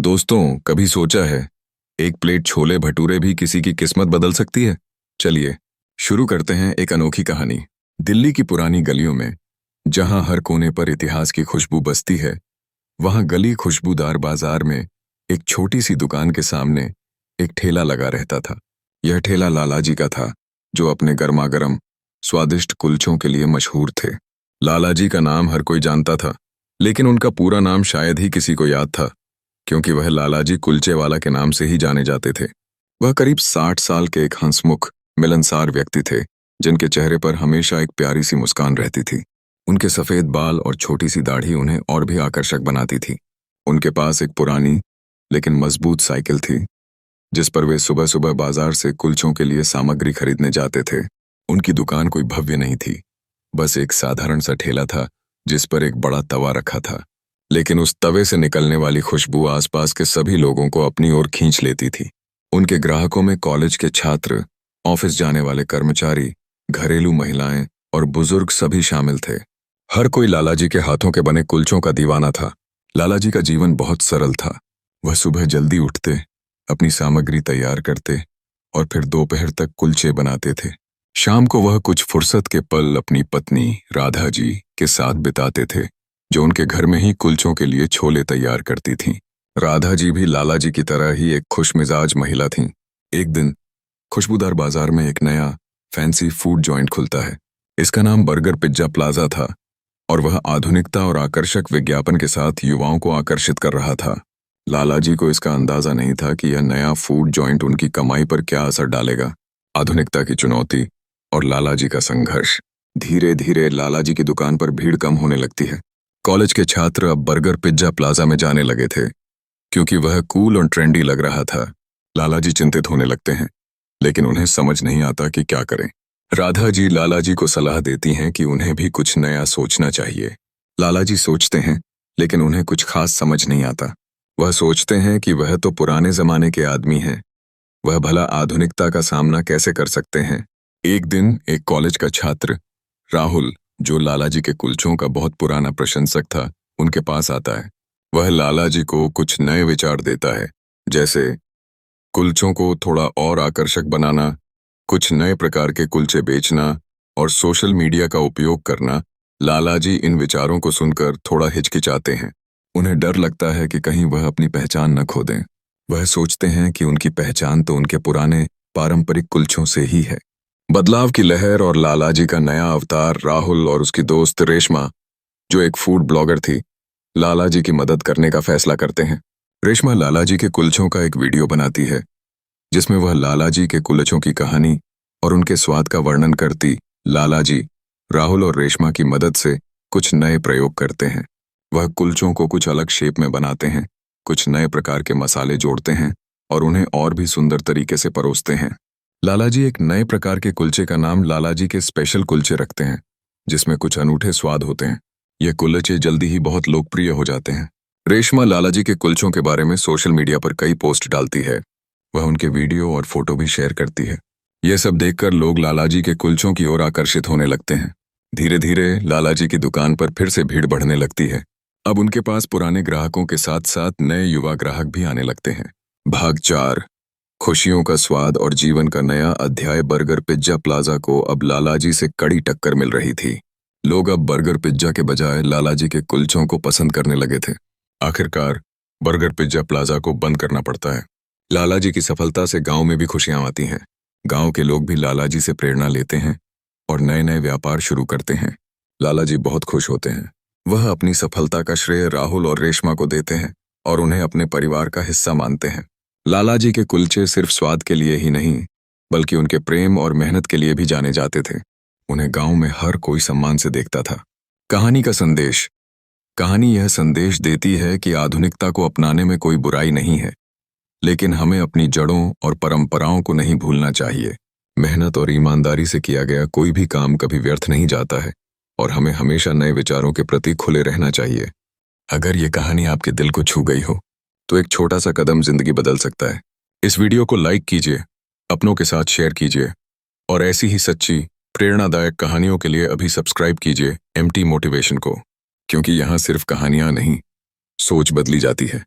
दोस्तों, कभी सोचा है एक प्लेट छोले भटूरे भी किसी की किस्मत बदल सकती है? चलिए शुरू करते हैं एक अनोखी कहानी। दिल्ली की पुरानी गलियों में, जहां हर कोने पर इतिहास की खुशबू बसती है, वहां गली खुशबूदार बाजार में एक छोटी सी दुकान के सामने एक ठेला लगा रहता था। यह ठेला लाला जी का था, जो अपने गर्मागर्म स्वादिष्ट कुलचों के लिए मशहूर थे। लाला जी का नाम हर कोई जानता था, लेकिन उनका पूरा नाम शायद ही किसी को याद था, क्योंकि वह लालाजी कुलचे वाला के नाम से ही जाने जाते थे। वह करीब 60 साल के एक हंसमुख मिलनसार व्यक्ति थे, जिनके चेहरे पर हमेशा एक प्यारी सी मुस्कान रहती थी। उनके सफेद बाल और छोटी सी दाढ़ी उन्हें और भी आकर्षक बनाती थी। उनके पास एक पुरानी लेकिन मजबूत साइकिल थी, जिस पर वे सुबह सुबह बाजार से कुलचों के लिए सामग्री खरीदने जाते थे। उनकी दुकान कोई भव्य नहीं थी, बस एक साधारण सा ठेला था जिस पर एक बड़ा तवा रखा था, लेकिन उस तवे से निकलने वाली खुशबू आसपास के सभी लोगों को अपनी ओर खींच लेती थी। उनके ग्राहकों में कॉलेज के छात्र, ऑफिस जाने वाले कर्मचारी, घरेलू महिलाएं और बुजुर्ग सभी शामिल थे। हर कोई लालाजी के हाथों के बने कुलचों का दीवाना था। लालाजी का जीवन बहुत सरल था। वह सुबह जल्दी उठते, अपनी सामग्री तैयार करते और फिर दोपहर तक कुलचे बनाते थे। शाम को वह कुछ फुर्सत के पल अपनी पत्नी राधा जी के साथ बिताते थे, जो उनके घर में ही कुलचों के लिए छोले तैयार करती थीं। राधा जी भी लाला जी की तरह ही एक खुशमिजाज महिला थीं। एक दिन खुशबूदार बाजार में एक नया फैंसी फूड जॉइंट खुलता है। इसका नाम बर्गर पिज्जा प्लाजा था और वह आधुनिकता और आकर्षक विज्ञापन के साथ युवाओं को आकर्षित कर रहा था। लाला जी को इसका अंदाजा नहीं था कि यह नया फूड जॉइंट उनकी कमाई पर क्या असर डालेगा। आधुनिकता की चुनौती और लाला जी का संघर्ष। धीरे धीरे लाला जी की दुकान पर भीड़ कम होने लगती है। कॉलेज के छात्र अब बर्गर पिज्जा प्लाजा में जाने लगे थे, क्योंकि वह कूल और ट्रेंडी लग रहा था। लाला जी चिंतित होने लगते हैं, लेकिन उन्हें समझ नहीं आता कि क्या करें। राधा जी लाला जी को सलाह देती हैं कि उन्हें भी कुछ नया सोचना चाहिए। लाला जी सोचते हैं, लेकिन उन्हें कुछ खास समझ नहीं आता। वह सोचते हैं कि वह तो पुराने जमाने के आदमी हैं, वह भला आधुनिकता का सामना कैसे कर सकते हैं। एक दिन एक कॉलेज का छात्र राहुल, जो लाला जी के कुलचों का बहुत पुराना प्रशंसक था, उनके पास आता है। वह लाला जी को कुछ नए विचार देता है, जैसे कुलचों को थोड़ा और आकर्षक बनाना, कुछ नए प्रकार के कुलचे बेचना और सोशल मीडिया का उपयोग करना। लाला जी इन विचारों को सुनकर थोड़ा हिचकिचाते हैं। उन्हें डर लगता है कि कहीं वह अपनी पहचान न खो दें। वह सोचते हैं कि उनकी पहचान तो उनके पुराने पारंपरिक कुलचों से ही है। बदलाव की लहर और लाला जी का नया अवतार। राहुल और उसकी दोस्त रेशमा, जो एक फूड ब्लॉगर थी, लाला जी की मदद करने का फैसला करते हैं। रेशमा लाला जी के कुलचों का एक वीडियो बनाती है, जिसमें वह लाला जी के कुलचों की कहानी और उनके स्वाद का वर्णन करती। लाला जी राहुल और रेशमा की मदद से कुछ नए प्रयोग करते हैं। वह कुलचों को कुछ अलग शेप में बनाते हैं, कुछ नए प्रकार के मसाले जोड़ते हैं और उन्हें और भी सुंदर तरीके से परोसते हैं। लाला जी एक नए प्रकार के कुलचे का नाम लाला जी के स्पेशल कुलचे रखते हैं, जिसमें कुछ अनूठे स्वाद होते हैं। ये कुलचे जल्दी ही बहुत लोकप्रिय हो जाते हैं। रेशमा लाला जी के कुलचों के बारे में सोशल मीडिया पर कई पोस्ट डालती है। वह उनके वीडियो और फोटो भी शेयर करती है। यह सब देखकर लोग लाला जी के कुलचों की ओर आकर्षित होने लगते हैं। धीरे धीरे लाला जी की दुकान पर फिर से भीड़ बढ़ने लगती है। अब उनके पास पुराने ग्राहकों के साथ साथ नए युवा ग्राहक भी आने लगते हैं। भाग 4, खुशियों का स्वाद और जीवन का नया अध्याय। बर्गर पिज्जा प्लाजा को अब लाला जी से कड़ी टक्कर मिल रही थी। लोग अब बर्गर पिज्जा के बजाय लाला जी के कुलचों को पसंद करने लगे थे। आखिरकार बर्गर पिज्जा प्लाजा को बंद करना पड़ता है। लाला जी की सफलता से गांव में भी खुशियां आती हैं। गांव के लोग भी लाला जी से प्रेरणा लेते हैं और नए नए व्यापार शुरू करते हैं। लाला जी बहुत खुश होते हैं। वह अपनी सफलता का श्रेय राहुल और रेशमा को देते हैं और उन्हें अपने परिवार का हिस्सा मानते हैं। लाला जी के कुलचे सिर्फ स्वाद के लिए ही नहीं, बल्कि उनके प्रेम और मेहनत के लिए भी जाने जाते थे। उन्हें गांव में हर कोई सम्मान से देखता था। कहानी का संदेश। कहानी यह संदेश देती है कि आधुनिकता को अपनाने में कोई बुराई नहीं है, लेकिन हमें अपनी जड़ों और परंपराओं को नहीं भूलना चाहिए। मेहनत और ईमानदारी से किया गया कोई भी काम कभी व्यर्थ नहीं जाता है और हमें हमेशा नए विचारों के प्रति खुले रहना चाहिए। अगर ये कहानी आपके दिल को छू गई हो, तो एक छोटा सा कदम जिंदगी बदल सकता है। इस वीडियो को लाइक कीजिए, अपनों के साथ शेयर कीजिए और ऐसी ही सच्ची प्रेरणादायक कहानियों के लिए अभी सब्सक्राइब कीजिए एमटी मोटिवेशन को, क्योंकि यहाँ सिर्फ कहानियां नहीं, सोच बदली जाती है।